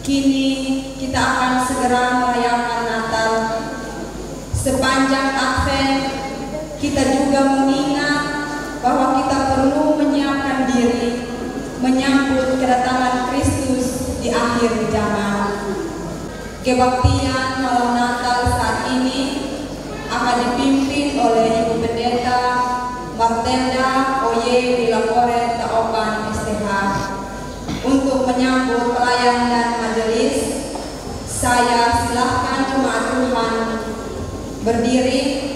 Kini kita akan segera merayakan Natal. Sepanjang Advent, kita juga mengingat bahwa kita perlu menyiapkan diri menyambut kedatangan Kristus di akhir zaman. Kebaktian malam Natal saat ini akan dipimpin oleh Ibu Pendeta Martenda Oye Villaporet Taoban STH. Untuk menyambut pelayan dan majelis, saya silahkan jemaat Tuhan berdiri.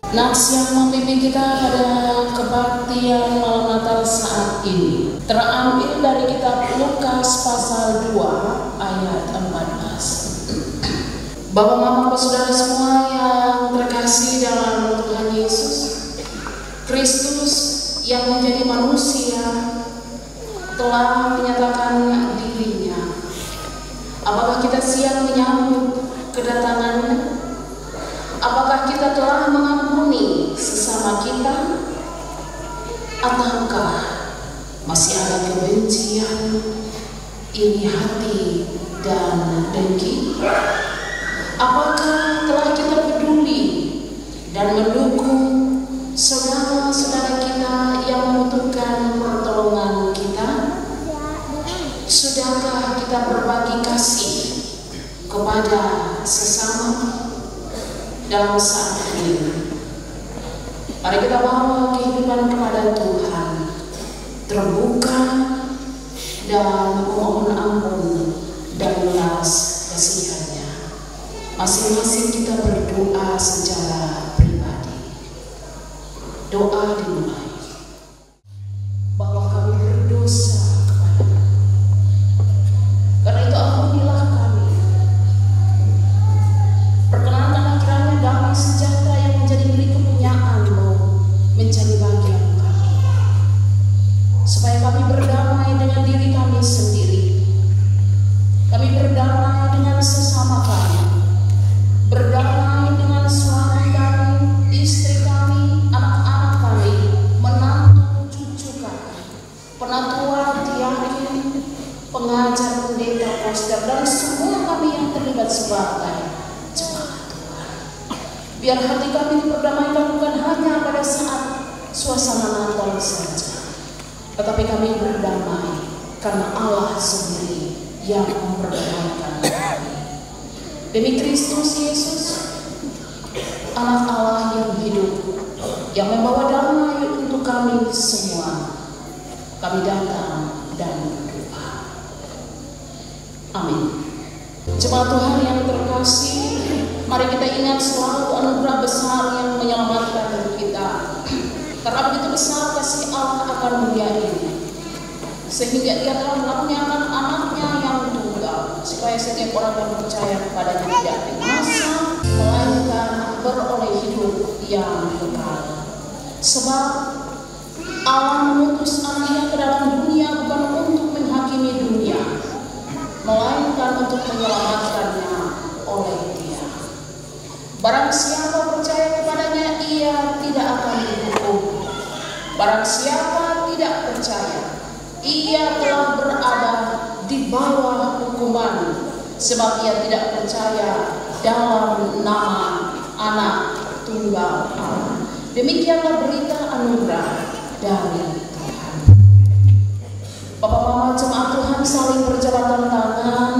Nats yang memimpin kita pada kebaktian malam Natal saat ini terambil dari kitab Lukas pasal 2 ayat 14. Bapak-bapak, saudara semua yang terkasih dalam Tuhan Yesus Kristus yang menjadi manusia telah menyatakan dirinya. Apakah kita siap menyambut kedatangannya? Apakah kita telah mengampuni sesama kita? Ataukah masih ada kebencian, iri hati, dan dengki? Apakah telah kita peduli dan mendukung saudara-saudara kita yang membutuhkan pertolongan kita? Sudahkah kita berbagi kasih kepada sesama? Dalam saat ini, mari kita bawa kehidupan kepada Tuhan, terbuka dan memohon ampun dan belas kasihan-Nya. Masing-masing kita berdoa secara pribadi. Doa dimulai. Bahwa kami berdosa kepada-Mu, karena itu ampunilah kami. Perkenankanlah kiranya damai sejahtera yang menjadi milik kepunyaan-Mu menjadi bagian kami, supaya kami berdamai dengan diri kami sendiri, kami berdamai dengan sesama kami, berdamai dengan suami kami, istri kami, anak-anak kami, menantu cucu kami, penatua, diaken, pengajar, pendeta, pastor, dan semua kami yang terlibat sebagai biar hati kami diperdamaikan bukan hanya pada saat suasana Natal saja, tetapi kami berdamai karena Allah sendiri yang memperdamaikan kami. Demi Kristus Yesus, Anak Allah yang hidup, yang membawa damai untuk kami semua, kami datang dan berdoa. Amin. Jemaat Tuhan yang terkasih, mari kita ingat selalu anugerah besar yang menyelamatkan kita. Karena begitu besar kasih Allah akan dunia ini, sehingga Dia telah mengaruniakan anaknya yang tunggal, supaya setiap orang yang percaya kepadanya tidak binasa, melainkan beroleh hidup yang kekal. Sebab Allah mengutus anaknya ke dalam dunia bukan untuk menghakimi dunia, melainkan untuk menyelamatkannya oleh Dia. Barang siapa percaya kepadanya, ia tidak akan dihukum. Barang siapa tidak percaya, ia telah berada di bawah hukuman, sebab ia tidak percaya dalam nama Anak Tunggal Allah. Demikianlah berita anugerah dari Tuhan. Bapak Mama jemaat Tuhan saling berjabatan tangan.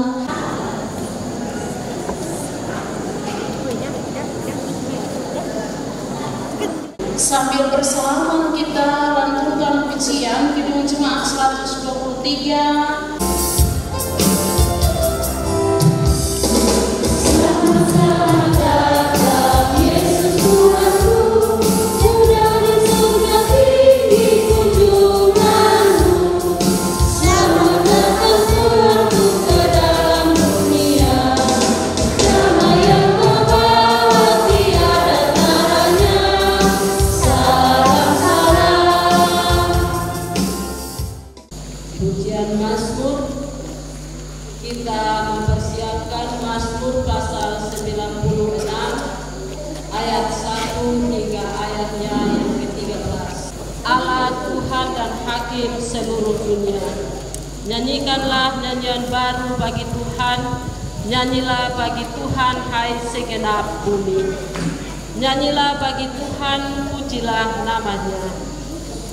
Sambil bersalaman kita lantunkan pujian Kidung Jemaat 123. Selamat datang seluruh dunia. Nyanyikanlah nyanyian baru bagi Tuhan, nyanyilah bagi Tuhan hai segenap bumi. Nyanyilah bagi Tuhan, pujilah namanya.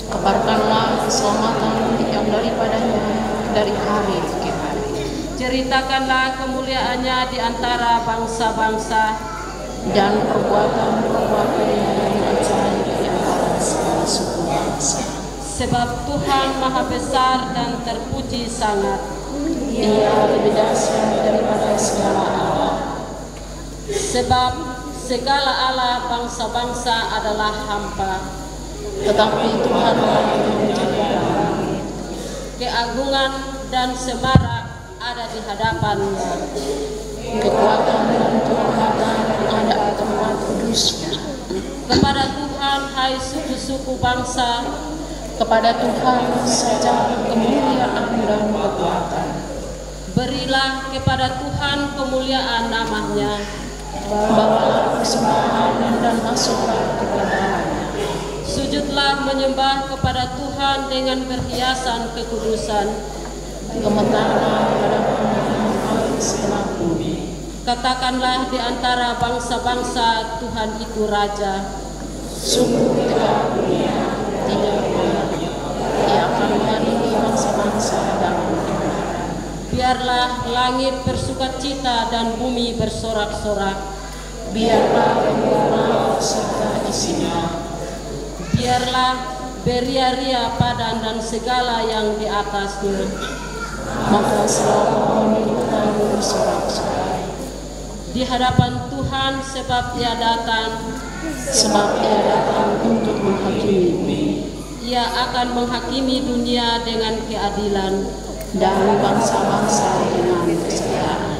Kabarkanlah keselamatan yang daripadanya dari hari ke hari. Ceritakanlah kemuliaannya di antara bangsa-bangsa, dan perbuatan-perbuatannya yang ajaib di antara segala suku bangsa. Sebab Tuhan maha besar dan terpuji sangat. Ia lebih dahsyat daripada segala Allah. Sebab segala Allah bangsa-bangsa adalah hampa, Tetapi Tuhanlah yang menjadikan. keagungan dan semarak ada di hadapannya. Kekuatan dan kehormatan ada di tempat kudusnya. Kepada Tuhan hai suku-suku bangsa, Kepada Tuhan saja kemuliaan dan kekuatan. berilah kepada Tuhan kemuliaan namanya. Bawalah persembahan dan masuklah kepada-Nya. Sujudlah menyembah kepada Tuhan dengan perhiasan kekudusan. Gemetarlah pada hai segenap bumi. Katakanlah di antara bangsa-bangsa, Tuhan itu Raja. Sungguh tegak dunia, tidak boleh. Ia akan mengadili bangsa-bangsa dalam kebenaran. Biarlah langit bersukacita dan bumi bersorak-sorak. Biarlah laut serta isinya. Biarlah beria-ria padang dan segala yang di atasnya. Maka selama dunia bersorak-sorai. Di hadapan Tuhan sebab Ia datang, Sebab Ia datang untuk menghakimi bumi Ia akan menghakimi dunia dengan keadilan. dan bangsa-bangsa dengan kesetiaan.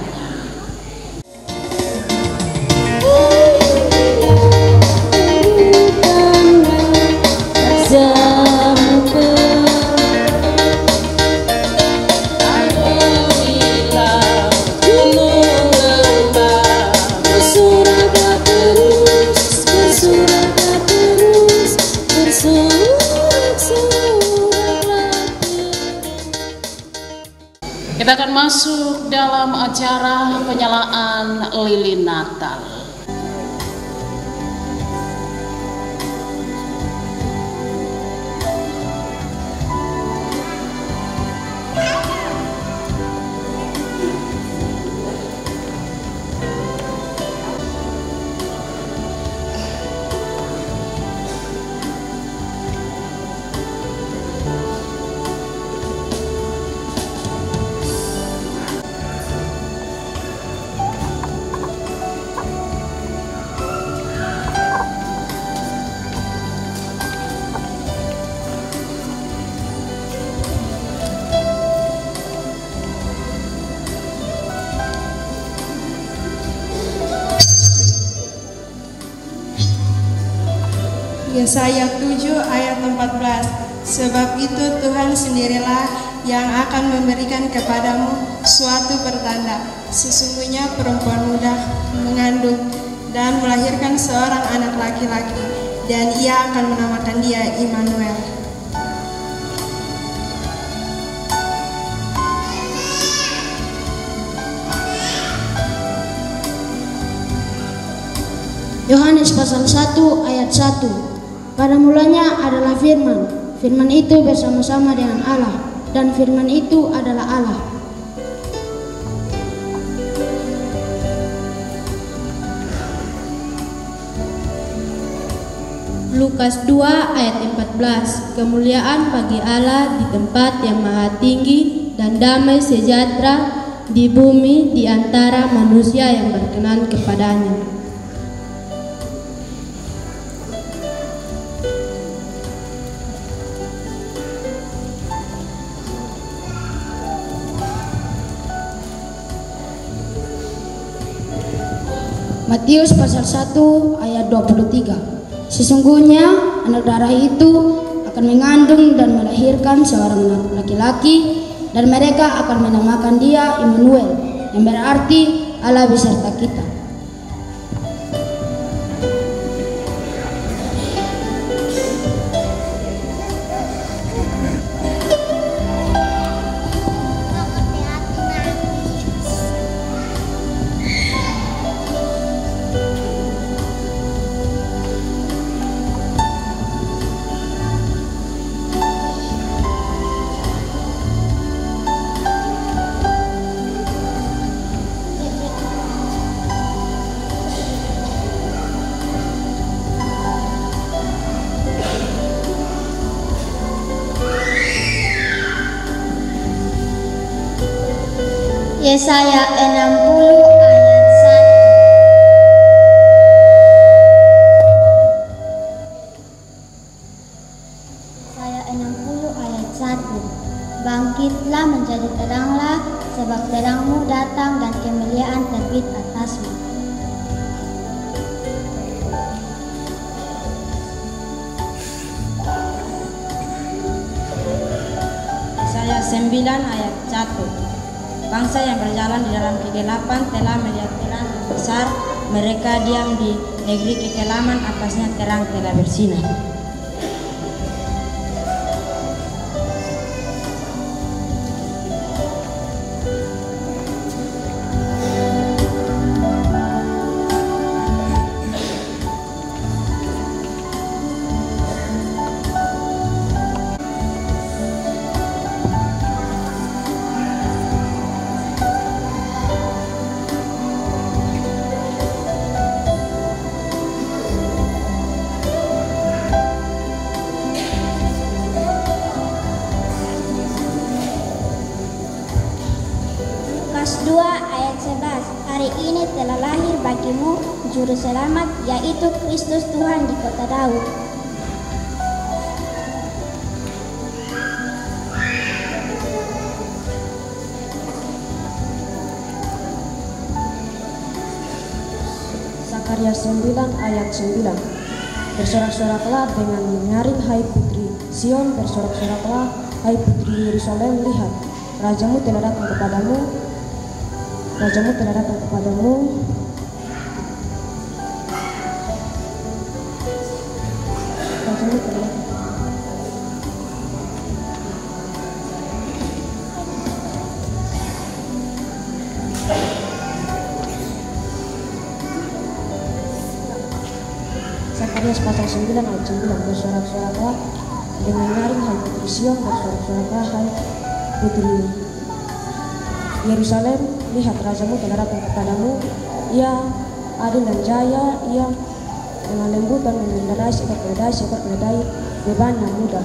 Kita akan masuk dalam acara penyalaan lilin Natal. Yesaya 7 ayat 14. Sebab itu Tuhan sendirilah yang akan memberikan kepadamu suatu pertanda. Sesungguhnya perempuan muda mengandung dan melahirkan seorang anak laki-laki, dan ia akan menamakan dia Immanuel. Yohanes pasal 1 ayat 1. Pada mulanya adalah firman. Firman itu bersama-sama dengan Allah, dan firman itu adalah Allah. Lukas 2 ayat 14. Kemuliaan bagi Allah di tempat yang maha tinggi dan damai sejahtera di bumi di antara manusia yang berkenan kepadanya. Matius pasal 1 ayat 23. Sesungguhnya anak darah itu akan mengandung dan melahirkan seorang anak laki-laki, dan mereka akan menamakan dia Immanuel, yang berarti Allah beserta kita. Yesaya 60 ayat 1. Yesaya 60 ayat 1. Bangkitlah menjadi teranglah, sebab terangmu datang dan kemuliaan terbit atasmu. Yesaya 9 ayat 1. Bangsa yang berjalan di dalam kegelapan telah melihat terang yang besar. Mereka diam di negeri kekelaman, atasnya terang telah bersinar. Lukas 2 ayat 11. Hari ini telah lahir bagimu juru selamat, yaitu Kristus Tuhan di kota Daud. Zakaria 9 ayat 9. Bersorak-soraklah dengan menyaring, hai putri Sion, bersorak-soraklah, hai putri Yerusalem, lihat, rajamu telah datang kepadamu, rajamu telah datang kepadamu. Rajamu telah datang. Zakarias pasal 9 ayat 9. Bersorak-soraklah dengan nyaring, hai putri Sion, bersorak-soraklah, hai putri Yerusalem, lihat, rajamu telah datang kepadamu, ia adil dan jaya, ia dengan lembut dan mengendarai seekor keledai beban yang mudah.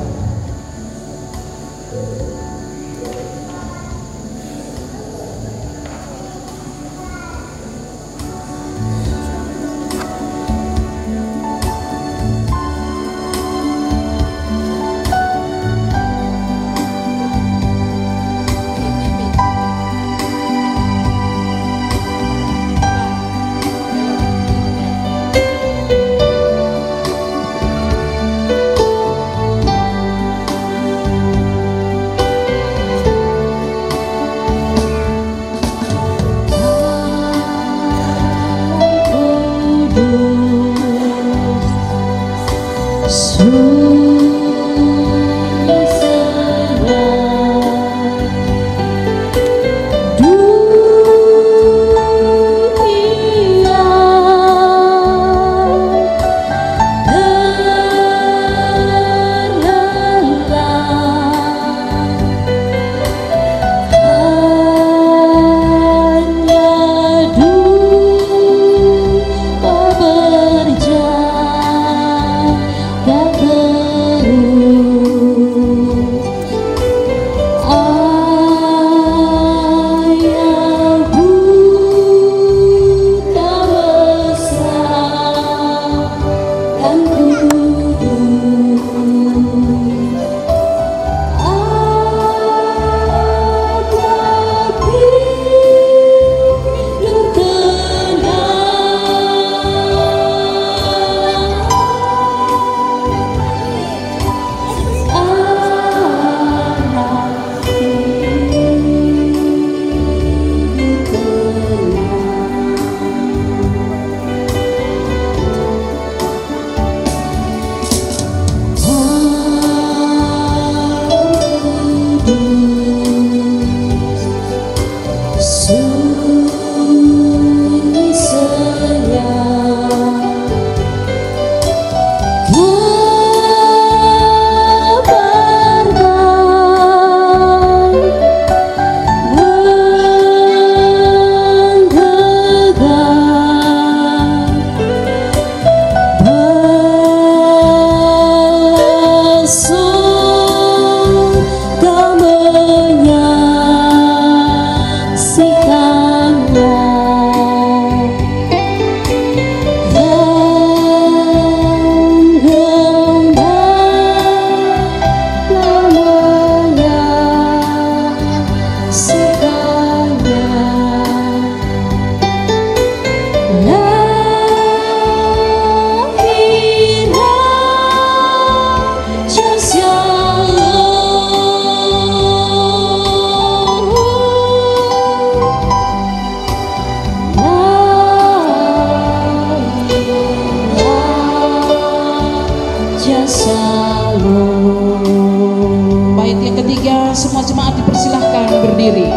Bait yang ketiga, semua jemaat dipersilahkan berdiri.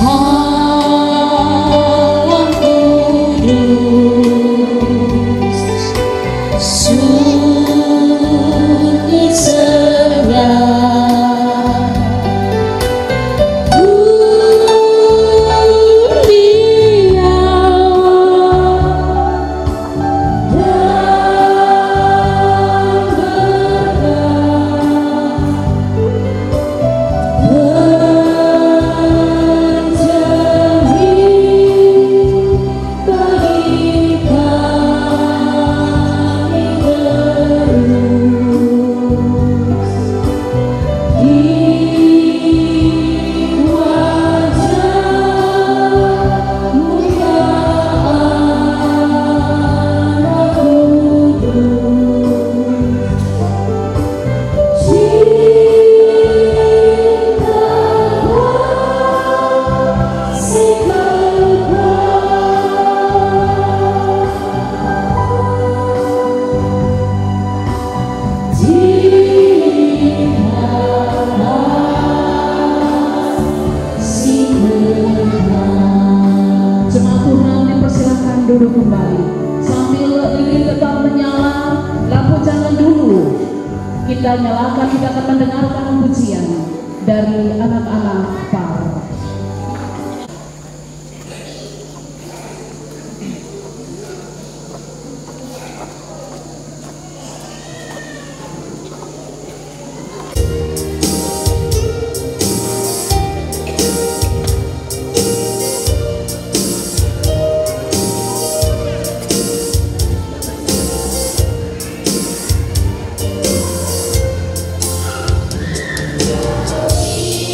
Malam kudus, sunyi segar, mulia duduk kembali sambil lilin tetap menyala, lampu jangan dulu kita nyalakan. Kita akan mendengarkan pujian dari anak-anak PAR.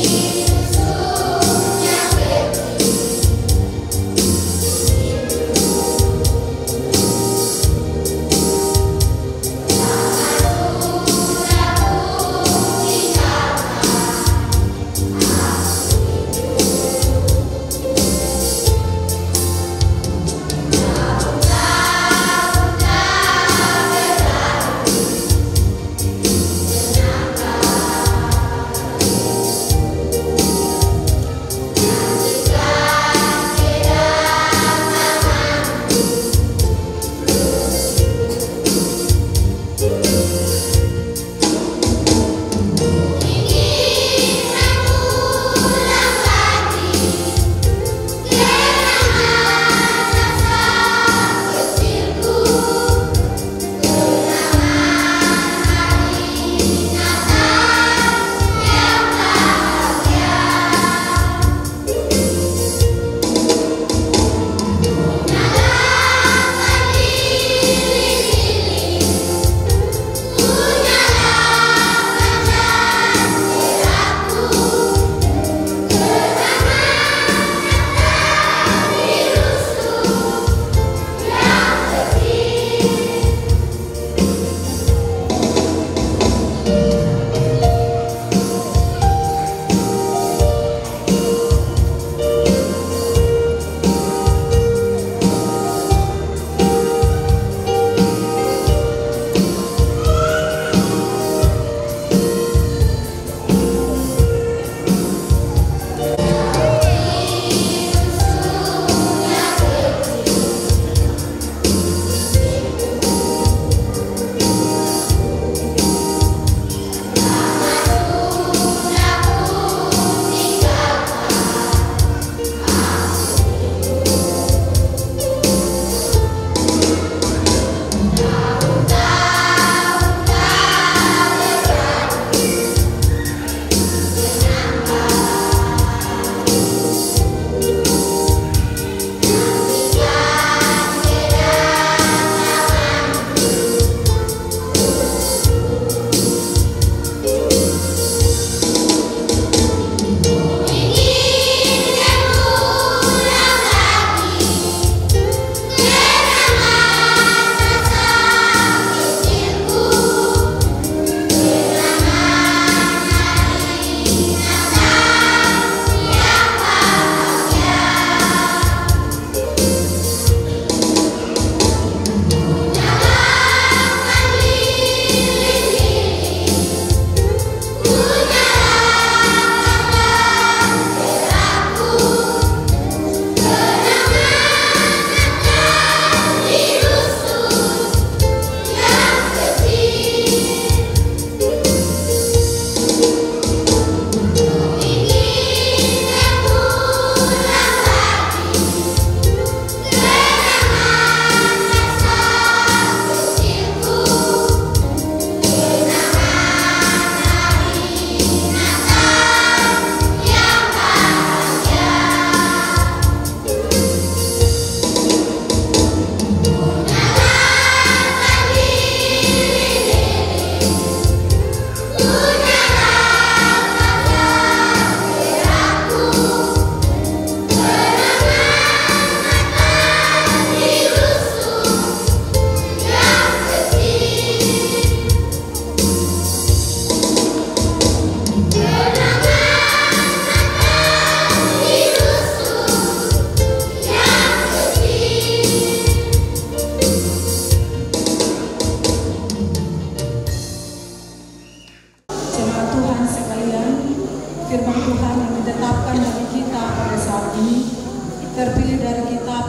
Yesus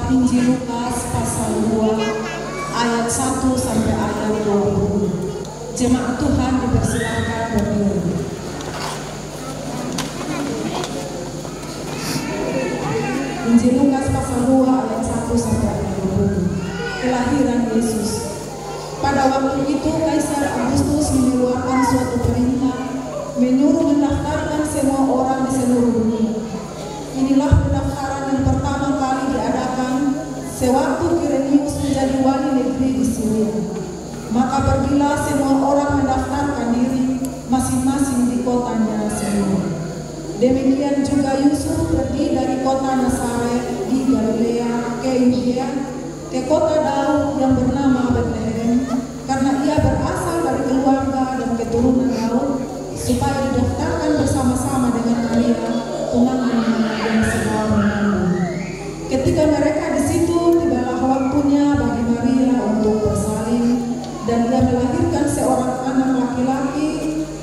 kitab Injil Lukas pasal 2 ayat 1 sampai ayat 20. Jemaat Tuhan dipersilakan berdiri. Injil Lukas pasal 2 ayat 1 sampai ayat 20. Kelahiran Yesus. Pada waktu itu Kaisar Agustus mengeluarkan suatu perintah menyuruh mendaftarkan semua orang di seluruh dunia. Inilah pendaftaran yang pertama kali diadakan sewaktu Kirenius menjadi wali negeri di Syria. Maka pergilah semua orang mendaftarkan diri masing-masing di kotanya sendiri. Demikian juga Yusuf pergi dari kota Nazaret di Galilea ke Yudea, ke kota Daud yang bernama Bethlehem, karena ia berasal dari keluarga dan keturunan Daud, supaya didaftarkan bersama-sama dengan Maria, tunangannya yang sedang mengandung. Ketika mereka di situ, tibalah waktunya bagi Maria untuk bersalin, dan ia melahirkan seorang anak laki-laki,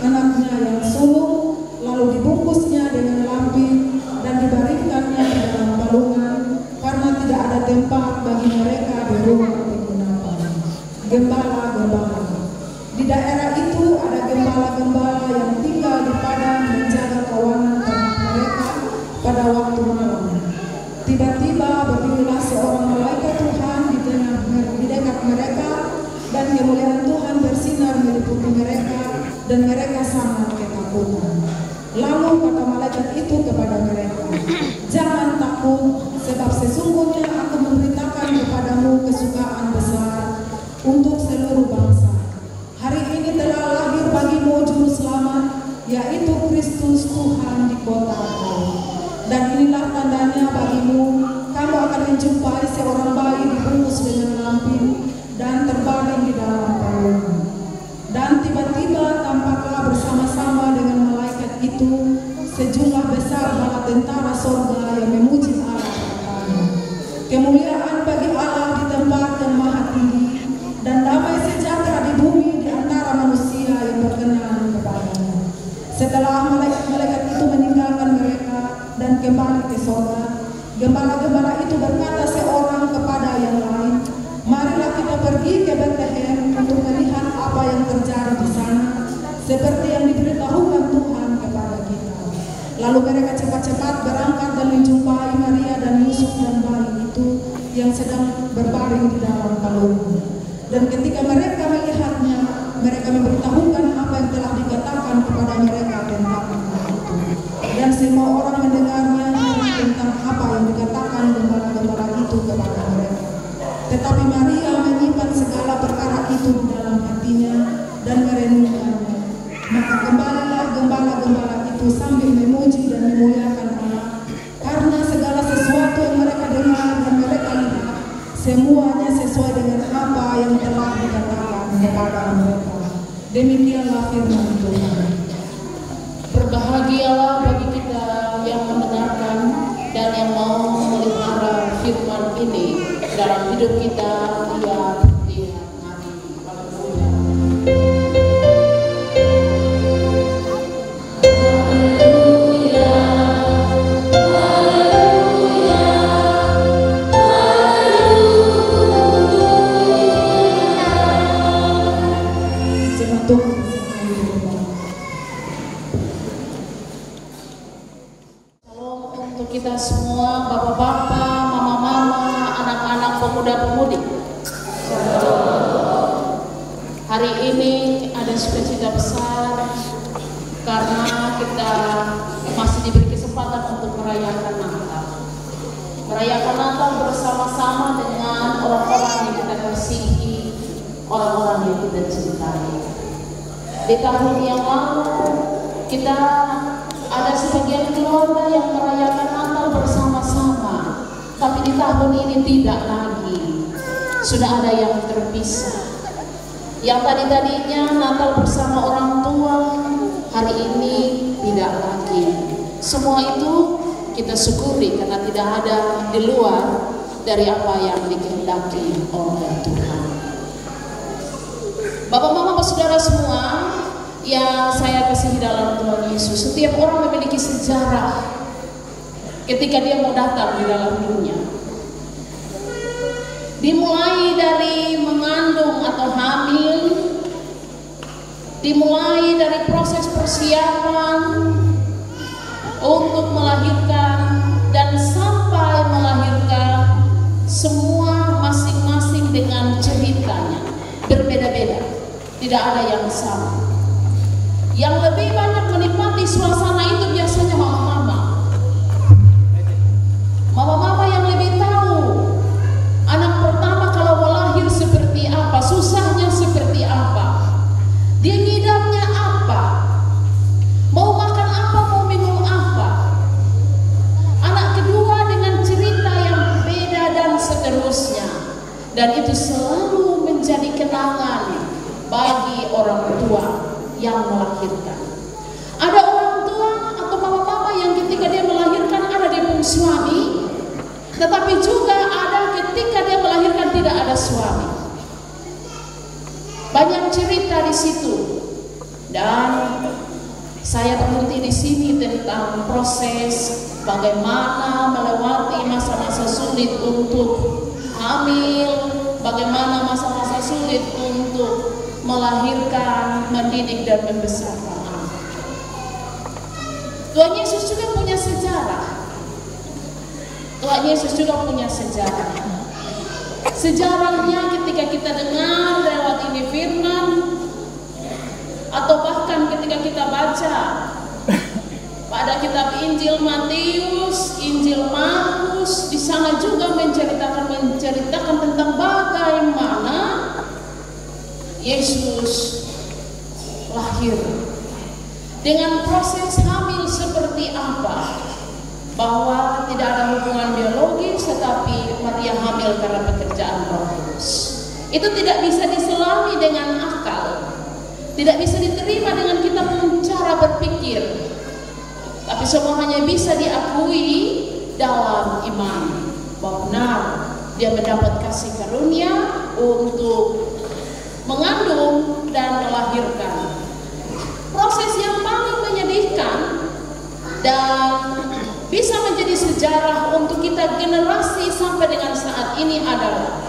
anaknya yang sulung, lalu dibungkusnya dengan lampin dan dibaringkannya di dalam palungan, karena tidak ada tempat bagi mereka di rumah penginapan. Gembala-gembala. Di daerah itu ada gembala-gembala yang tinggal di padang menjaga kawanan ternak mereka pada waktu malam. Tiba-tiba berdirilah seorang malaikat Tuhan di dekat mereka, dan kemuliaan Tuhan bersinar meliputi mereka, dan mereka sangat ketakutan. Lalu kata malaikat itu kepada mereka, "Jangan takut, sebab sesungguhnya aku memberitakan kepadamu kesukaan besar untuk seluruh bangsa. Hari ini telah lahir bagimu juru selamat, yaitu Kristus Tuhan di kota Daud. Dan inilah tandanya bagimu, kamu akan menjumpai seorang bayi dibungkus dengan lampin dan terbaring di dalam palungan." Dan tiba-tiba tampaklah bersama-sama dengan malaikat itu sejumlah besar bala tentara sorga yang memuji Allah berkata, "Kemuliaan bagi Allah di tempat yang maha tinggi, dan damai sejahtera di bumi di antara manusia yang berkenan kepadanya." Setelah malaikat itu meninggalkan mereka dan kembali ke sorga, gembala-gembala itu berkata seorang kepada yang lain, "Marilah kita pergi ke Bethlehem untuk melihat apa yang terjadi di sana, seperti yang diberitahukan Tuhan kepada kita." Lalu mereka cepat-cepat berangkat dan menjumpai Maria dan Yusuf dan bayi itu yang sedang berbaring di dalam palungan. Dan ketika mereka melihatnya, mereka memberitahukan apa yang telah dikatakan kepada mereka tentang itu. Dan semua orang mendengarnya tentang apa yang dikatakan gembala-gembala itu kepada mereka. Tetapi Maria menyimpan segala perkara itu di dalam hatinya dan merenungkannya. Maka kembalilah gembala-gembala itu sambil memuji dan memuliakan Allah, karena segala sesuatu yang mereka dengar dan mereka lihat, semuanya sesuai dengan apa yang telah dikatakan kepada mereka. Demikianlah firman Tuhan. Berbahagialah bagi kita yang mendengarkan dan yang mau memelihara firman ini dalam hidup kita tiap hari. Kita semua, bapak-bapak, mama-mama, anak-anak, pemuda-pemudi. Hari ini ada sukacita besar karena kita masih diberi kesempatan untuk merayakan Natal. Merayakan Natal bersama-sama dengan orang-orang yang kita kasihi, orang-orang yang kita cintai. Di tahun yang lalu kita ada sebagian keluarga yang merayakan Natal bersama-sama, tapi di tahun ini tidak lagi. Sudah ada yang terpisah. Yang tadinya Natal bersama orang tua, hari ini tidak lagi. Semua itu kita syukuri karena tidak ada di luar dari apa yang dikehendaki oleh Tuhan. Bapak, Mama, Saudara semua yang saya kasihi dalam Tuhan Yesus, setiap orang memiliki sejarah ketika dia mau datang di dalam dunia. dimulai dari mengandung atau hamil, dimulai dari proses persiapan untuk melahirkan, dan sampai melahirkan, semua masing-masing dengan ceritanya berbeda-beda, tidak ada yang sama. Yang lebih banyak menikmati suasana itu biasanya mama-mama. Mama-mama yang lebih tahu anak pertama kalau mau lahir seperti apa, susahnya seperti apa, dia ngidamnya apa, mau makan apa, mau minum apa. Anak kedua dengan cerita yang beda dan seterusnya. Dan itu selalu menjadi kenangan bagi orang tua yang melahirkan. Ada orang tua atau mama-mama yang ketika dia melahirkan ada di punggung suami, tetapi juga ada ketika dia melahirkan tidak ada suami. Banyak cerita di situ, dan saya berhenti di sini tentang proses bagaimana melewati masa-masa sulit untuk hamil, bagaimana masa-masa sulit untuk melahirkan, mendidik dan membesarkan anak. Tuhan Yesus juga punya sejarah. Tuhan Yesus juga punya sejarah. Sejarahnya ketika kita dengar lewat ini firman, atau bahkan ketika kita baca pada kitab Injil Matius, Injil Markus, di sana juga menceritakan tentang bagaimana Yesus lahir, dengan proses hamil seperti apa, bahwa tidak ada hubungan biologis, tetapi Maria hamil karena pekerjaan Roh Kudus. Itu tidak bisa diselami dengan akal, tidak bisa diterima dengan kita punya cara berpikir, tapi semua hanya bisa diakui dalam iman bahwa benar dia mendapat kasih karunia untuk mengandung dan melahirkan. Proses yang paling menyedihkan dan bisa menjadi sejarah untuk kita generasi sampai dengan saat ini adalah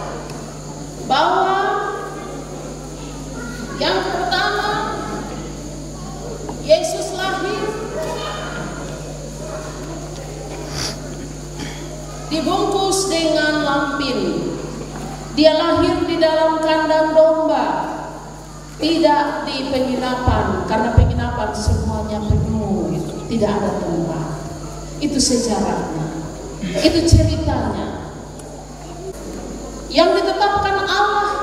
bahwa yang pertama, Yesus lahir dibungkus dengan lampin. Dia lahir di dalam kandang domba, tidak di penginapan, karena penginapan semuanya penuh, tidak ada tempat. Itu sejarahnya, itu ceritanya. Yang ditetapkan Allah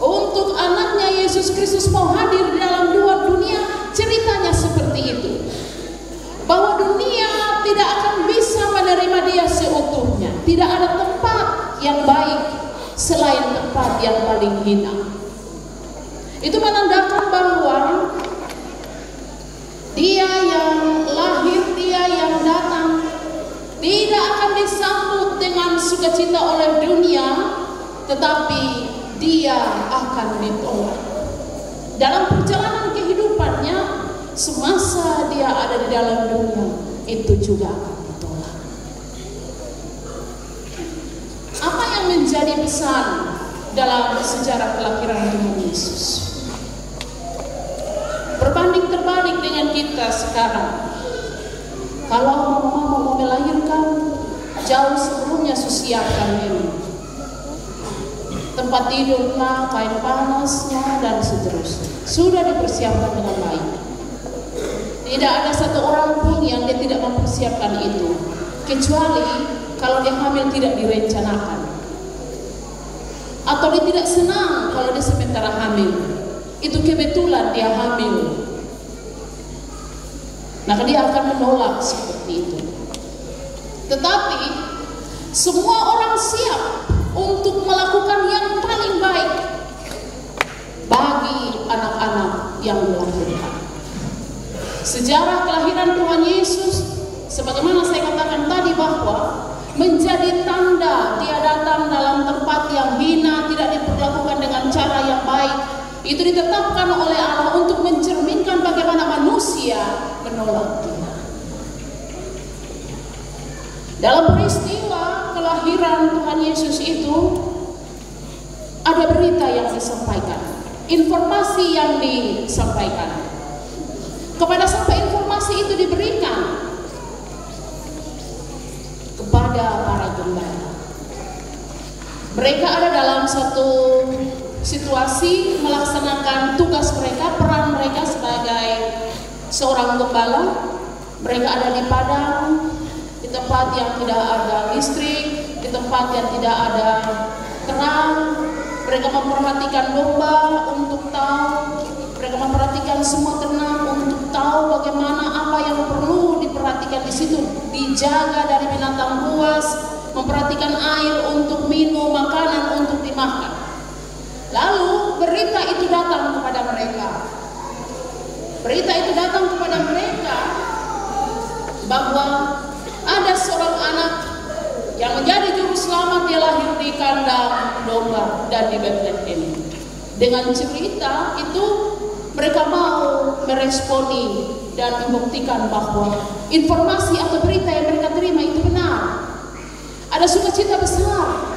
untuk anaknya Yesus Kristus mau hadir di dalam dua dunia, ceritanya seperti itu. Bahwa dunia tidak akan bisa menerima dia seutuhnya. Tidak ada tempat yang baik selain tempat yang paling hina. Itu menandakan bahwa dia yang lahir, dia yang datang, tidak akan disambut dengan sukacita oleh dunia, tetapi dia akan ditolak. Dalam perjalanan kehidupannya, semasa dia ada di dalam dunia, itu juga akan ditolak. Apa yang menjadi pesan dalam sejarah kelahiran Tuhan Yesus? Berbanding terbalik dengan kita sekarang. Kalau mama mau melahirkan, jauh sebelumnya siapkan ini, tempat tidurnya, kain panasnya, dan seterusnya sudah dipersiapkan dengan baik. Tidak ada satu orang pun yang dia tidak mempersiapkan itu, kecuali kalau dia hamil tidak direncanakan, atau dia tidak senang kalau dia sementara hamil. Itu kebetulan dia hamil, maka dia akan menolak seperti itu. Tetapi semua orang siap untuk melakukan yang paling baik bagi anak-anak yang dilahirkan. Sejarah kelahiran Tuhan Yesus, sebagaimana saya katakan tadi, bahwa menjadi tanda dia datang dalam tempat yang hina, tidak diperlakukan dengan cara yang baik. Itu ditetapkan oleh Allah untuk mencerminkan bagaimana manusia menolak dia. Dalam peristiwa kelahiran Tuhan Yesus itu, ada berita yang disampaikan, informasi yang disampaikan. Kepada siapa informasi itu diberikan? Kepada para gembala. Mereka ada dalam satu situasi melaksanakan tugas mereka, peran mereka sebagai seorang gembala. Mereka ada di padang, di tempat yang tidak ada listrik, di tempat yang tidak ada terang. Mereka memperhatikan domba untuk tahu, mereka memperhatikan semua ternak untuk tahu bagaimana apa yang perlu diperhatikan di situ, dijaga dari binatang buas, memperhatikan air untuk minum, makanan untuk dimakan. Lalu berita itu datang kepada mereka. Berita itu datang kepada mereka bahwa ada seorang anak yang menjadi juru selamat, dia lahir di kandang domba dan di Bethlehem. Dengan cerita itu mereka mau meresponi dan membuktikan bahwa informasi atau berita yang mereka terima itu benar. Ada sukacita besar.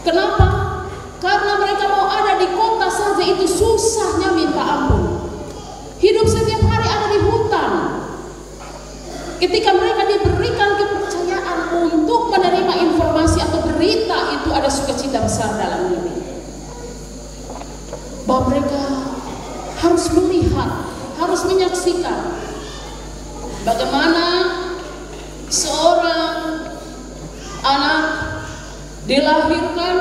Kenapa? Karena mereka mau ada di kota saja itu susahnya minta ampun. Hidup setiap hari ada di hutan. Ketika mereka diberikan kepercayaan untuk menerima informasi atau berita itu, ada sukacita besar dalam ini. Bahwa mereka harus melihat, harus menyaksikan bagaimana seorang anak dilahirkan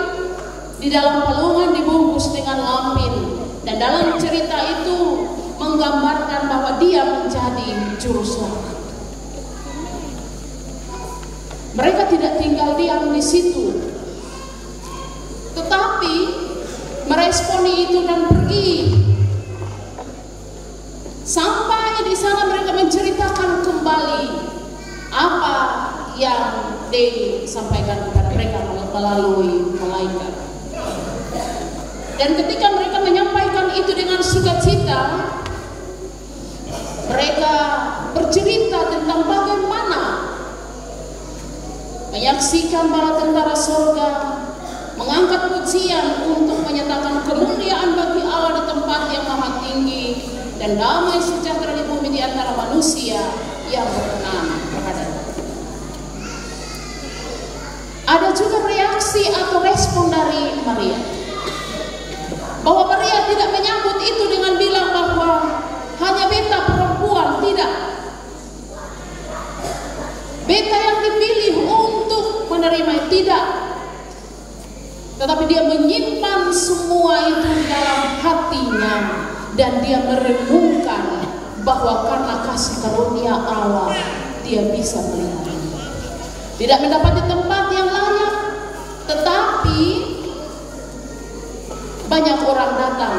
di dalam palungan dibungkus dengan lampin, dan dalam cerita itu menggambarkan bahwa dia menjadi juru selamat. Mereka tidak tinggal diam di situ, tetapi meresponi itu dan pergi. Sampai di sana mereka menceritakan kembali apa yang disampaikan kepada mereka melalui malaikat. Dan ketika mereka menyampaikan itu dengan sukacita, mereka bercerita tentang bagaimana menyaksikan bala tentara surga mengangkat pujian untuk menyatakan kemuliaan bagi Allah di tempat yang maha tinggi dan damai sejahtera di bumi di antara manusia yang berkenan kepadanya. Ada juga reaksi atau respon dari Maria, bahwa Maria tidak menyambut itu dengan bilang bahwa hanya beta perempuan, tidak. Beta yang dipilih untuk menerima, tidak. Tetapi dia menyimpan semua itu di dalam hatinya, dan dia merenungkan bahwa karena kasih karunia Allah dia bisa melihat. Tidak mendapati tempat yang layak, tetapi banyak orang datang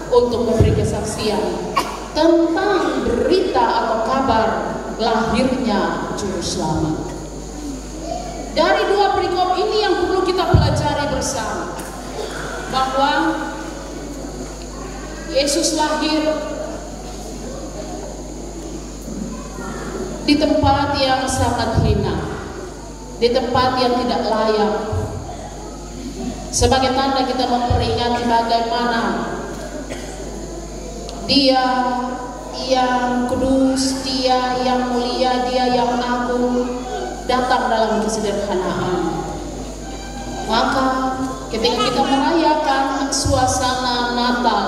untuk memberi kesaksian tentang berita atau kabar lahirnya juru selamat. Dari dua perikop ini yang perlu kita pelajari bersama, bahwa Yesus lahir di tempat yang sangat hina, di tempat yang tidak layak. Sebagai tanda kita memperingati bagaimana Dia yang kudus, Dia yang mulia, Dia yang agung datang dalam kesederhanaan. Maka ketika kita merayakan suasana Natal,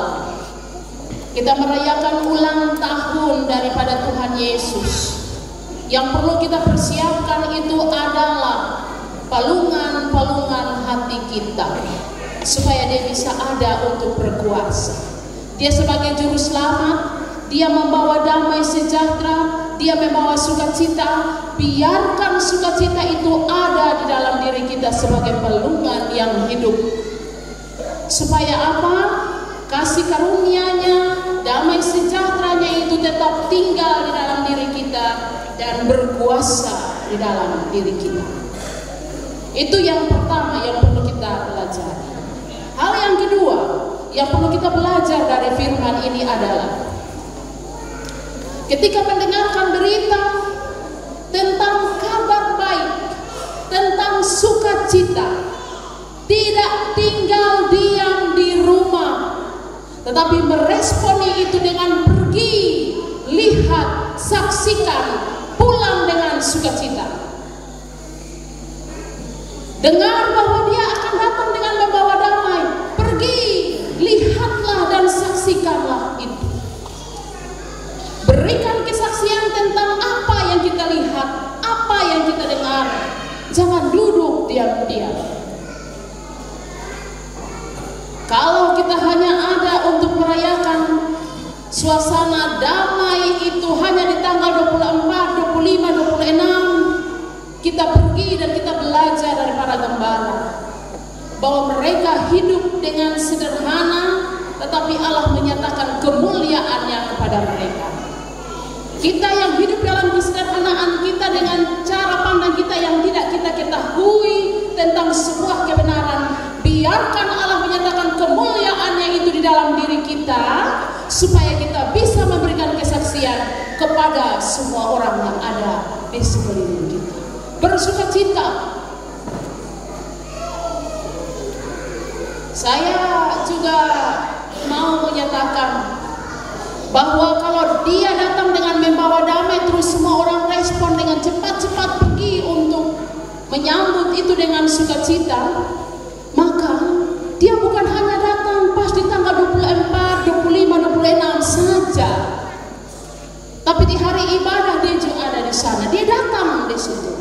kita merayakan ulang tahun daripada Tuhan Yesus, yang perlu kita persiapkan itu adalah palungan-palungan hati kita, supaya dia bisa ada untuk berkuasa. Dia sebagai juru selamat, dia membawa damai sejahtera, dia membawa sukacita. Biarkan sukacita itu ada di dalam diri kita sebagai palungan yang hidup. Supaya apa? Kasih karunia-Nya, damai sejahteranya itu tetap tinggal di dalam diri kita dan berkuasa di dalam diri kita. Itu yang pertama yang perlu kita pelajari. Hal yang kedua yang perlu kita belajar dari firman ini adalah ketika mendengarkan berita tentang kabar baik, tentang sukacita, tidak tinggal diam di tetapi meresponi itu dengan pergi, lihat, saksikan, pulang dengan sukacita. Dengar bahwa dia akan datang dengan membawa damai, pergi, lihatlah dan saksikanlah itu. Berikan kesaksian tentang apa yang kita lihat, apa yang kita dengar. Jangan duduk diam-diam. Kalau kita hanya ada untuk merayakan suasana damai itu hanya di tanggal 24, 25, 26, kita pergi dan kita belajar dari para gembala bahwa mereka hidup dengan sederhana, tetapi Allah menyatakan kemuliaannya kepada mereka. Kita yang hidup dalam kesederhanaan kita dengan cara pandang kita yang tidak kita ketahui tentang sebuah kebenaran, biarkan Allah menyatakan kemuliaannya itu di dalam diri kita, supaya kita bisa memberikan kesaksian kepada semua orang yang ada di sekeliling kita. Bersukacita. Saya juga mau menyatakan bahwa kalau dia datang dengan membawa damai, terus semua orang respon dengan cepat-cepat pergi untuk menyambut itu dengan sukacita, maka dia bukan hanya datang pas di tanggal 24, 25, 26 saja, tapi di hari ibadah dia juga ada di sana. Dia datang di situ.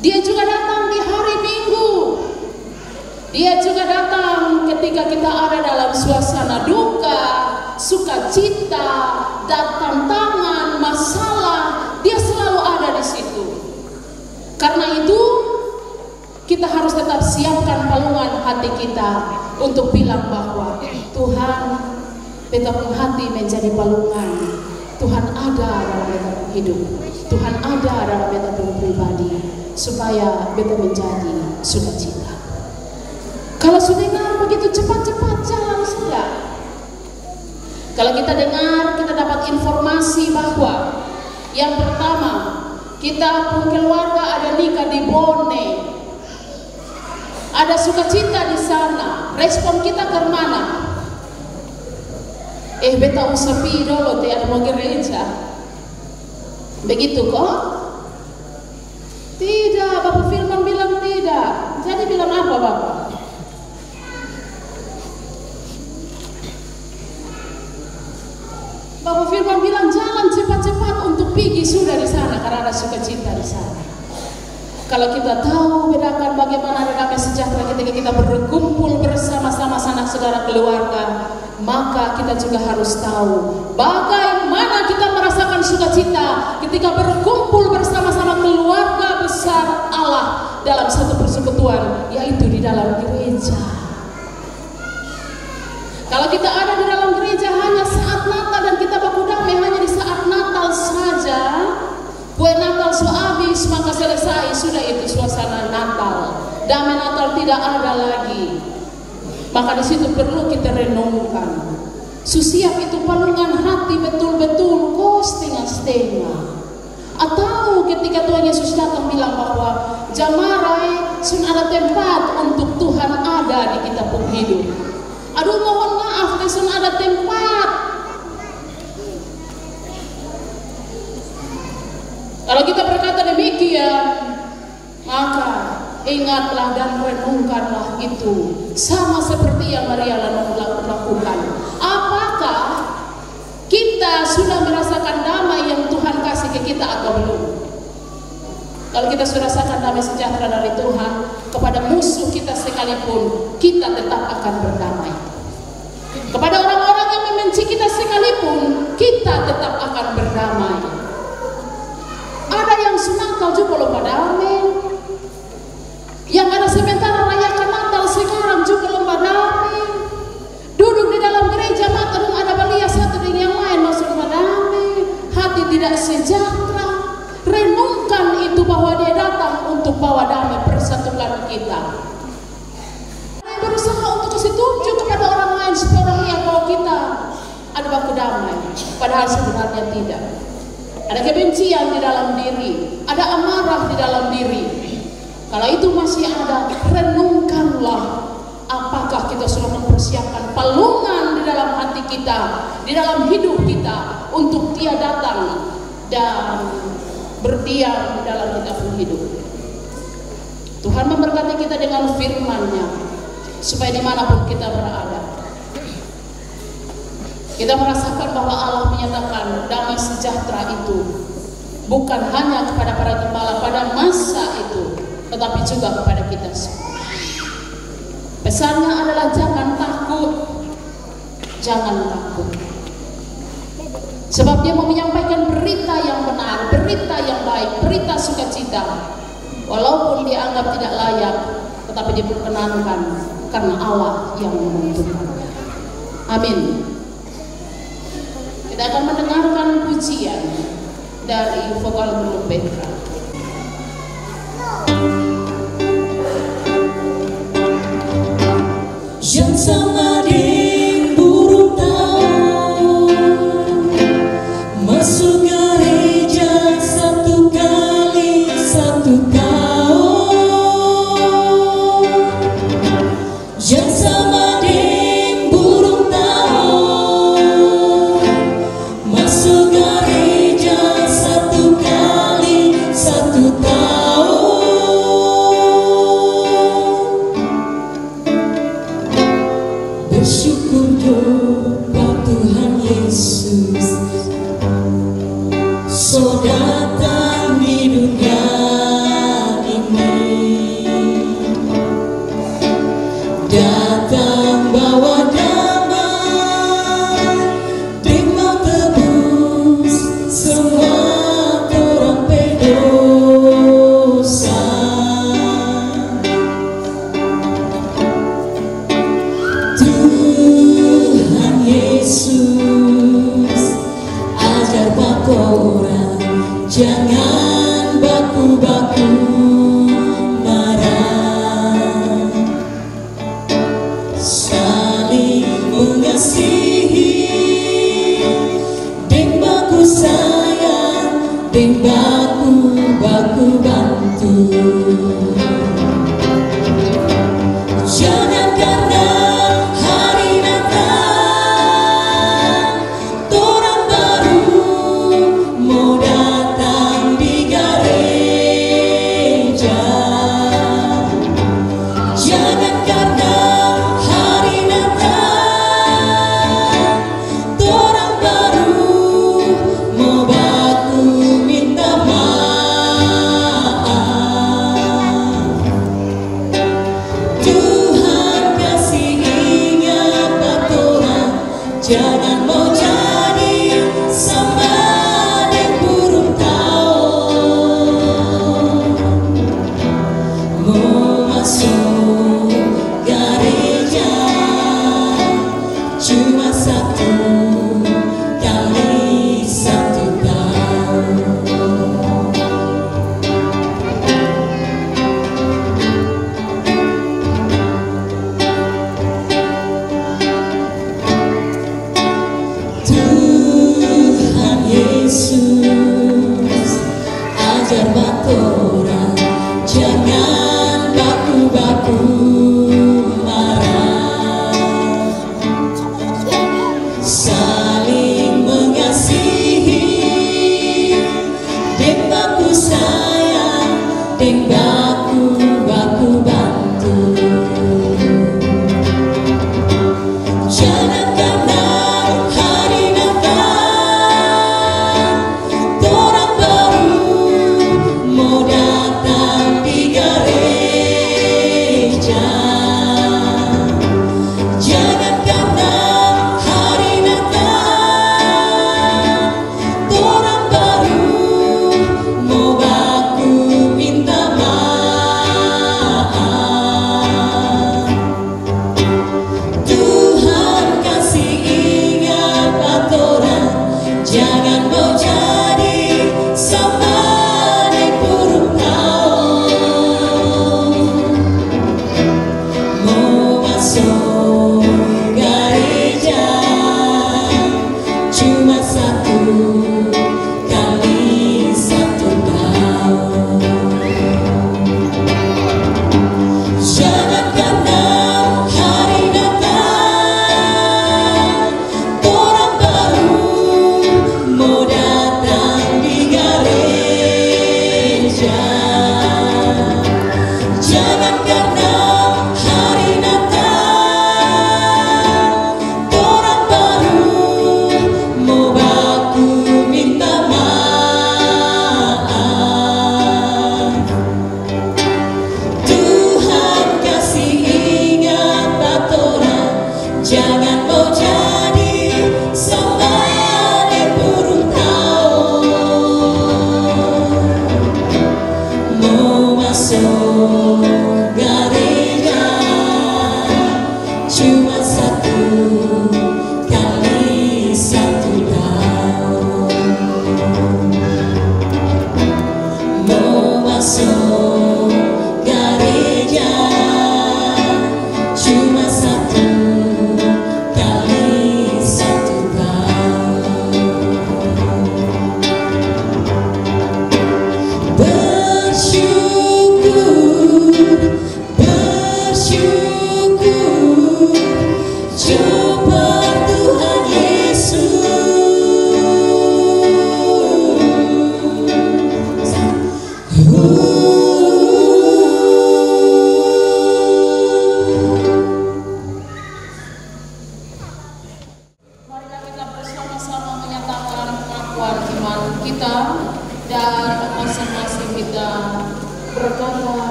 Dia juga datang di hari Minggu. Dia juga datang ketika kita ada dalam suasana duka, sukacita, datang tangan, masalah. Dia selalu ada di situ. Karena itu kita harus tetap siapkan palungan hati kita untuk bilang bahwa Tuhan, beta pun hati menjadi palungan. Tuhan ada dalam beta hidup. Tuhan ada dalam beta pribadi, supaya beta menjadi sukacita. Kalau sudah dengar begitu cepat-cepat jalan saja. Kalau kita dengar, kita dapat informasi bahwa yang pertama, kita pun keluarga ada nikah di Bone, ada sukacita di sana. Respon kita ke mana? Beta usah pi dulu, ada mau gereja. Begitu kok? Tidak, Bapak Firman bilang tidak. Jadi bilang apa Bapak? Bapak Firman bilang jalan cepat-cepat untuk pergi sudah di sana karena ada sukacita di sana. Kalau kita tahu bedakan bagaimana damai sejahtera ketika kita berkumpul bersama-sama sanak saudara keluarga, maka kita juga harus tahu bagaimana kita merasakan sukacita ketika berkumpul bersama-sama keluarga besar Allah dalam satu persekutuan, yaitu di dalam gereja. Kalau kita ada di dalam gereja hanya saat Natal dan kita baku damai hanya di saat Natal saja, kue Natal habis maka selesai, sudah itu suasana Natal. Damai Natal tidak ada lagi. Maka di situ perlu kita renungkan. Susiap itu palungan hati betul-betul kok setengah-setengah. Atau ketika Tuhan Yesus datang bilang bahwa jamarai sun ada tempat untuk Tuhan ada di kita pun hidup. Aduh mohon maaf, sun ada tempat. Kalau kita berkata demikian, maka ingatlah dan renungkanlah itu, sama seperti yang Maria lakukan. Apakah kita sudah merasakan damai yang Tuhan kasih ke kita atau belum? Kalau kita sudah rasakan damai sejahtera dari Tuhan, kepada musuh kita sekalipun kita tetap akan berdamai. Kepada orang-orang yang membenci kita sekalipun kita tetap akan berdamai. Ada yang Natal juga lomba damai, yang ada sementara rayakan Natal sekarang juga lomba damai. Duduk di dalam gereja maka dong ada balia satu dengan yang lain masuk lomba damai, hati tidak sejahtera. Renungkan itu bahwa dia datang untuk bawa damai, persatukan kita. Dia berusaha untuk kasih tunjuk kepada orang lain supaya orang lihat bahwa kita ada baku damai, padahal sebenarnya tidak. Ada kebencian di dalam diri, ada amarah di dalam diri. Kalau itu masih ada, renungkanlah apakah kita sudah mempersiapkan palungan di dalam kita, di dalam hidup kita, untuk Dia datang dan berdiam di dalam kita pun hidup. Tuhan memberkati kita dengan firman-Nya, supaya dimanapun kita berada, kita merasakan bahwa Allah menyatakan damai sejahtera itu bukan hanya kepada para gembala pada masa itu, tetapi juga kepada kita semua. Pesannya adalah jangan takut, jangan takut. Sebab Dia mau menyampaikan berita yang benar, berita yang baik, berita sukacita. Walaupun dianggap tidak layak, tetapi diperkenankan karena Allah yang menentukan. Amin. Kita akan mendengarkan pujian dari vokal grup Petra. Yang sama di burung tahu masuk gereja satu kali satu tahun. Yang sama di burung tahu masuk gereja satu kali satu tahun. Bersyukur doa Tuhan Yesus, so datang di dunia ini, datang bawa damai, dengan tebus semua orang berdosa. Tuhan Yesus ajar baku orang jangan baku-baku marah, saling mengasihi, dan baku sayang, dan baku-baku bantu. Jangan karena hari Natal orang baru mau datang di gereja. Jangan karena hari Natal orang baru mau baku minta maaf. Tuhan kasih ingat orang, jangan mau jadi sama dengan burung tahu, mau masuk gereja cuma satu kali satu tahun.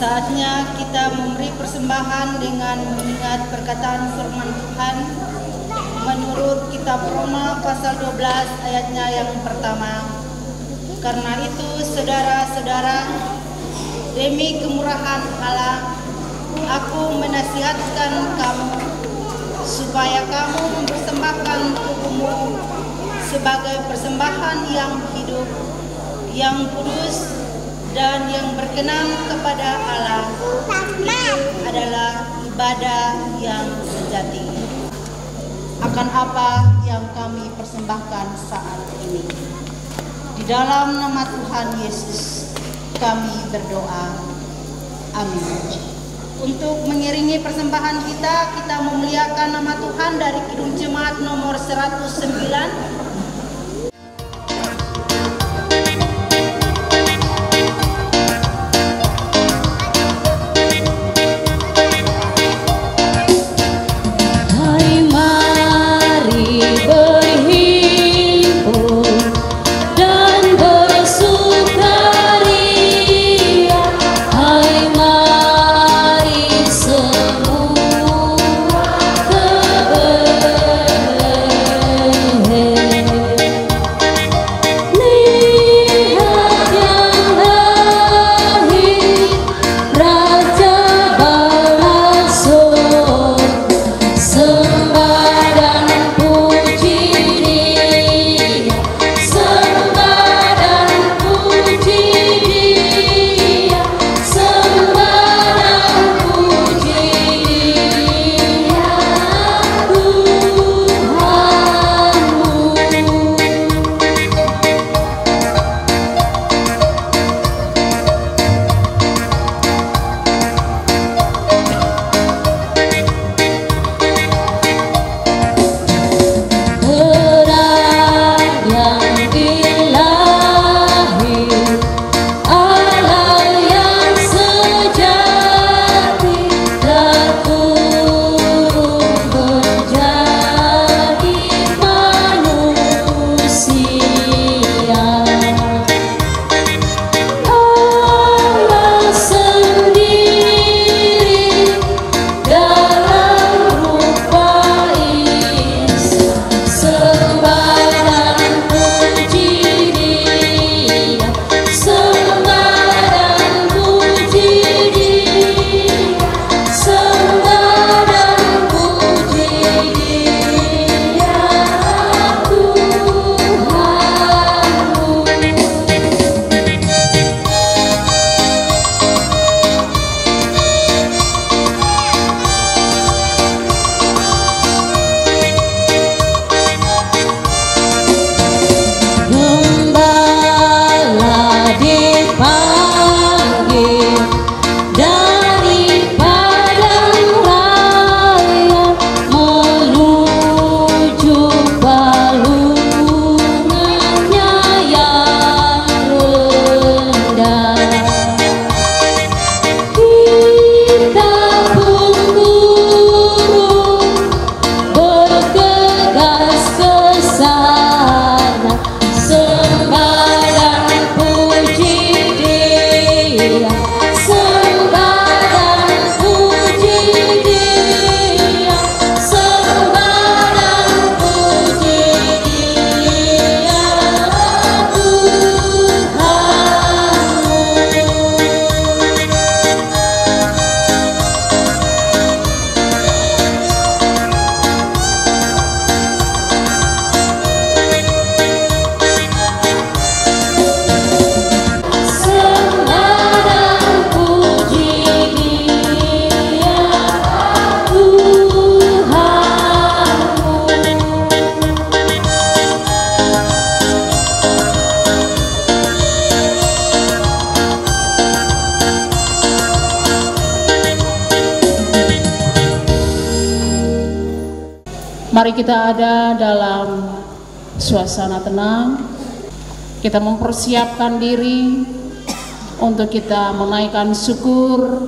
Saatnya kita memberi persembahan dengan mengingat perkataan firman Tuhan menurut kitab Roma pasal 12 ayatnya yang pertama. Karena itu saudara-saudara, demi kemurahan Allah, aku menasihatkan kamu supaya kamu mempersembahkan tubuhmu sebagai persembahan yang hidup, yang kudus, dan yang berkenan kepada Allah. Itu adalah ibadah yang sejati. Akan apa yang kami persembahkan saat ini? Di dalam nama Tuhan Yesus kami berdoa. Amin. Untuk mengiringi persembahan kita memuliakan nama Tuhan dari Kidung Jemaat nomor 109. Hey Mari kita ada dalam suasana tenang. Kita mempersiapkan diri untuk kita menaikkan syukur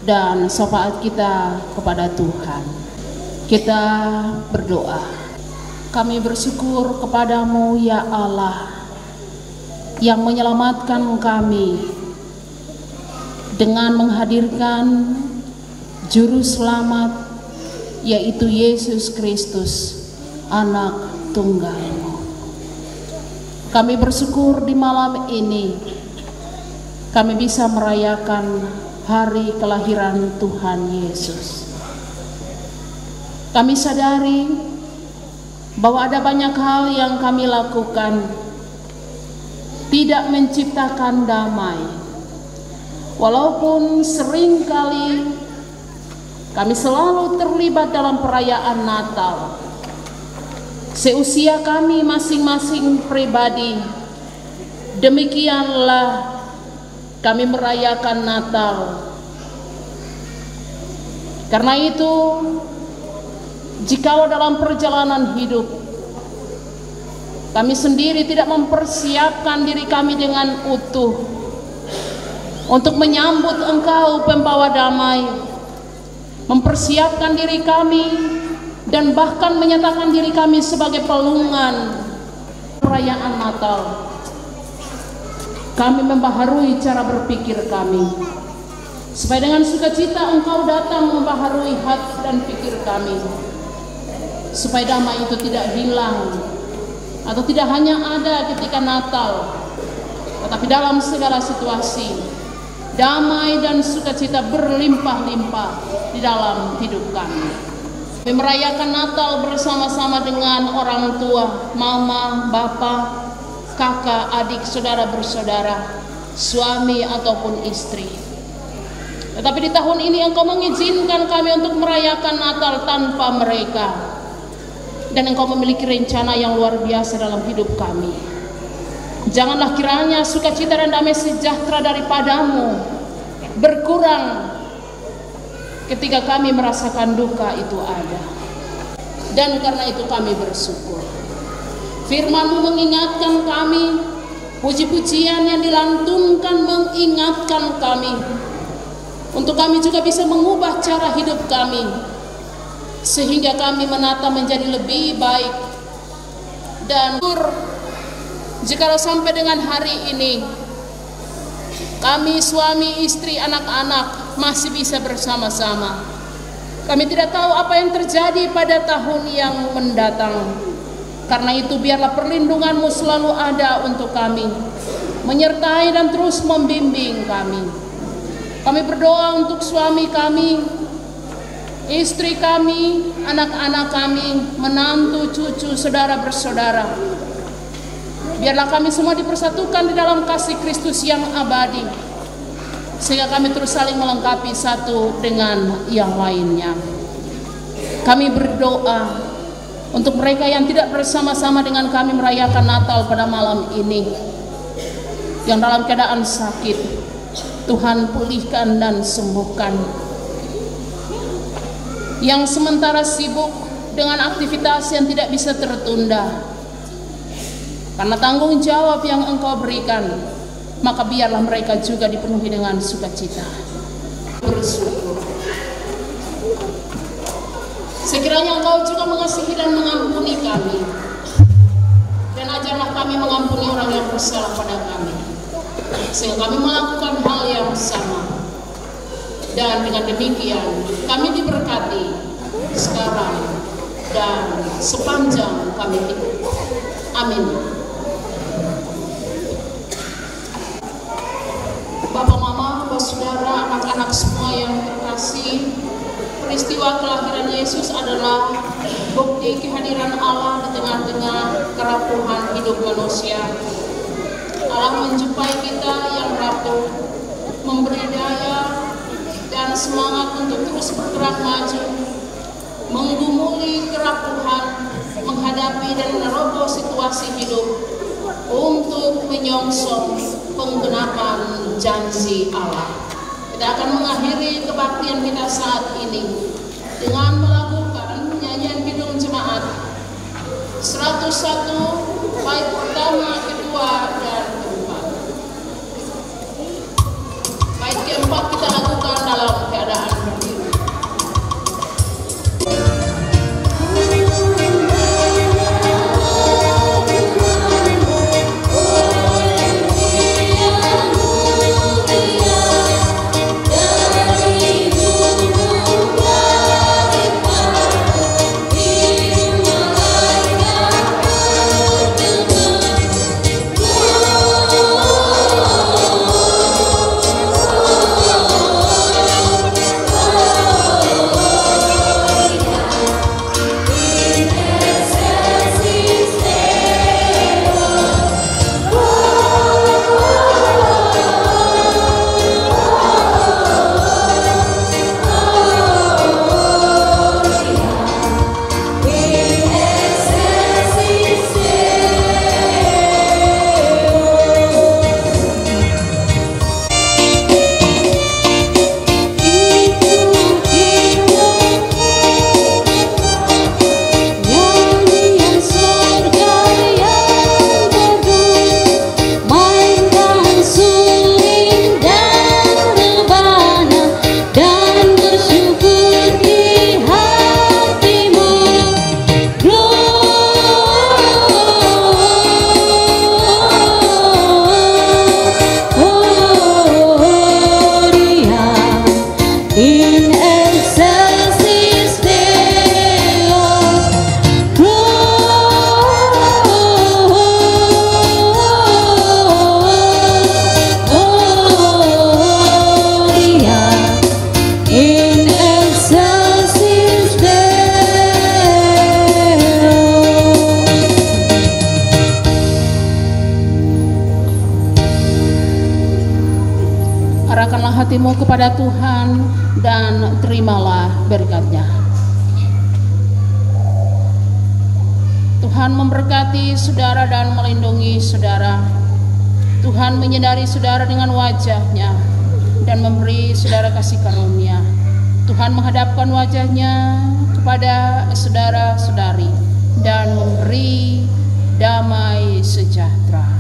dan syafaat kita kepada Tuhan. Kita berdoa. Kami bersyukur kepadamu ya Allah yang menyelamatkan kami dengan menghadirkan Juru Selamat, yaitu Yesus Kristus, Anak Tunggal-Mu. Kami bersyukur di malam ini kami bisa merayakan hari kelahiran Tuhan Yesus. Kami sadari bahwa ada banyak hal yang kami lakukan tidak menciptakan damai. Walaupun seringkali kami selalu terlibat dalam perayaan Natal, seusia kami masing-masing pribadi, demikianlah kami merayakan Natal. Karena itu, jikalau dalam perjalanan hidup kami sendiri tidak mempersiapkan diri kami dengan utuh untuk menyambut Engkau pembawa damai, mempersiapkan diri kami dan bahkan menyatakan diri kami sebagai pelungan perayaan Natal, kami membaharui cara berpikir kami supaya dengan sukacita Engkau datang membaharui hati dan pikir kami, supaya damai itu tidak hilang atau tidak hanya ada ketika Natal, tetapi dalam segala situasi damai dan sukacita berlimpah-limpah di dalam hidup kami. Kami merayakan Natal bersama-sama dengan orang tua, mama, bapa, kakak, adik, saudara bersaudara, suami ataupun istri. Tetapi di tahun ini Engkau mengizinkan kami untuk merayakan Natal tanpa mereka, dan Engkau memiliki rencana yang luar biasa dalam hidup kami. Janganlah kiranya sukacita dan damai sejahtera daripadamu berkurang ketika kami merasakan duka itu ada. Dan karena itu kami bersyukur. Firman-Mu mengingatkan kami, puji-pujian yang dilantunkan mengingatkan kami, untuk kami juga bisa mengubah cara hidup kami, sehingga kami menata menjadi lebih baik. Dan jikalau sampai dengan hari ini kami suami, istri, anak-anak masih bisa bersama-sama, kami tidak tahu apa yang terjadi pada tahun yang mendatang. Karena itu biarlah perlindungan-Mu selalu ada untuk kami, menyertai dan terus membimbing kami. Kami berdoa untuk suami kami, istri kami, anak-anak kami, menantu, cucu, saudara bersaudara. Biarlah kami semua dipersatukan di dalam kasih Kristus yang abadi, sehingga kami terus saling melengkapi satu dengan yang lainnya. Kami berdoa untuk mereka yang tidak bersama-sama dengan kami merayakan Natal pada malam ini, yang dalam keadaan sakit, Tuhan pulihkan dan sembuhkan. Yang sementara sibuk dengan aktivitas yang tidak bisa tertunda, karena tanggung jawab yang Engkau berikan, maka biarlah mereka juga dipenuhi dengan sukacita. Bersyukur. Sekiranya Engkau juga mengasihi dan mengampuni kami, dan ajarlah kami mengampuni orang yang bersalah pada kami, sehingga kami melakukan hal yang sama. Dan dengan demikian kami diberkati sekarang dan sepanjang kami hidup. Amin. Bapak, Mama, Bapak, Saudara, anak-anak semua yang terkasih, peristiwa kelahiran Yesus adalah bukti kehadiran Allah di tengah-tengah kerapuhan hidup manusia. Allah menjumpai kita yang rapuh, memberi daya dan semangat untuk terus bergerak maju, menggumuli kerapuhan, menghadapi dan menerobos situasi hidup untuk menyongsong penggenapan janji Allah. Kita akan mengakhiri kebaktian kita saat ini dengan melakukan nyanyian kidung jemaat 101 bait pertama, kedua, dan keempat. Bait keempat kita lakukan dalam keadaan berdiri. Arahkanlah hatimu kepada Tuhan dan terimalah berkat-Nya. Tuhan memberkati saudara dan melindungi saudara. Tuhan menyinari saudara dengan wajah-Nya dan memberi saudara kasih karunia. Tuhan menghadapkan wajah-Nya kepada saudara-saudari dan memberi damai sejahtera.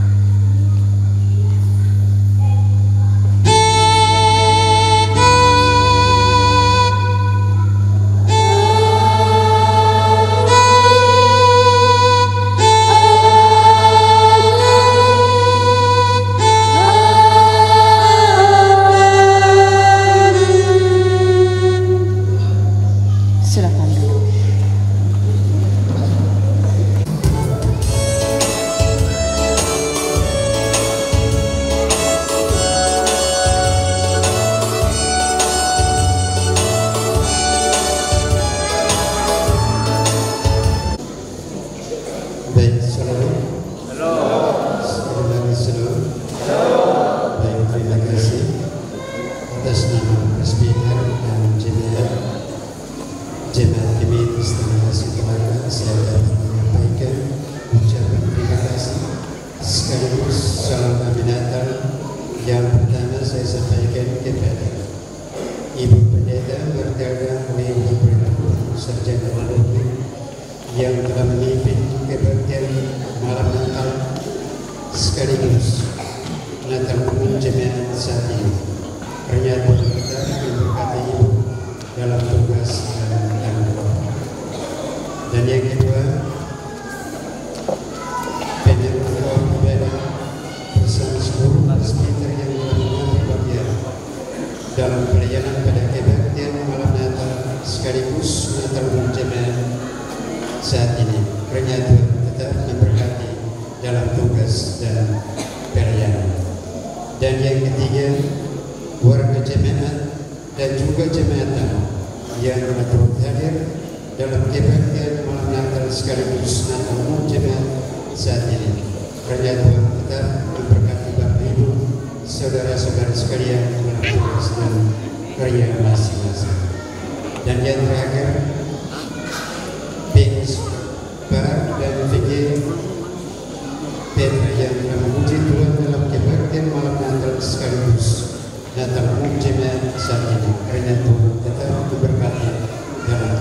yang telah memimpin kebaktian malam Natal sekaligus Natal umum jemaat saat ini. Ternyata kita memberkati Ibu dalam tugas dan tanggung jawab. Dan yang kedua, penyertaan kepada bersama seluruh presbiter yang telah mengambil bagian dalam pelayanan pada kebaktian malam Natal sekaligus Natal umum jemaat saat ini. Ternyata tetap memberkati dalam tugas dan pelayanan. Dan yang ketiga, warga jemaat dan juga jemaat yang telah turut hadir dalam kebaktian malam Natal sekaligus Natal umum jemaat saat ini. Ternyata tetap memberkati Bapak Ibu, saudara-saudara sekalian dalam tugas dan karya masing-masing. Dan yang terakhir, Bar dan VG Petra yang telah memuji Tuhan dalam kebaktian malam Natal sekaligus Natal umum jemaat saat ini. Karena Tuhan tetap memberkati dalam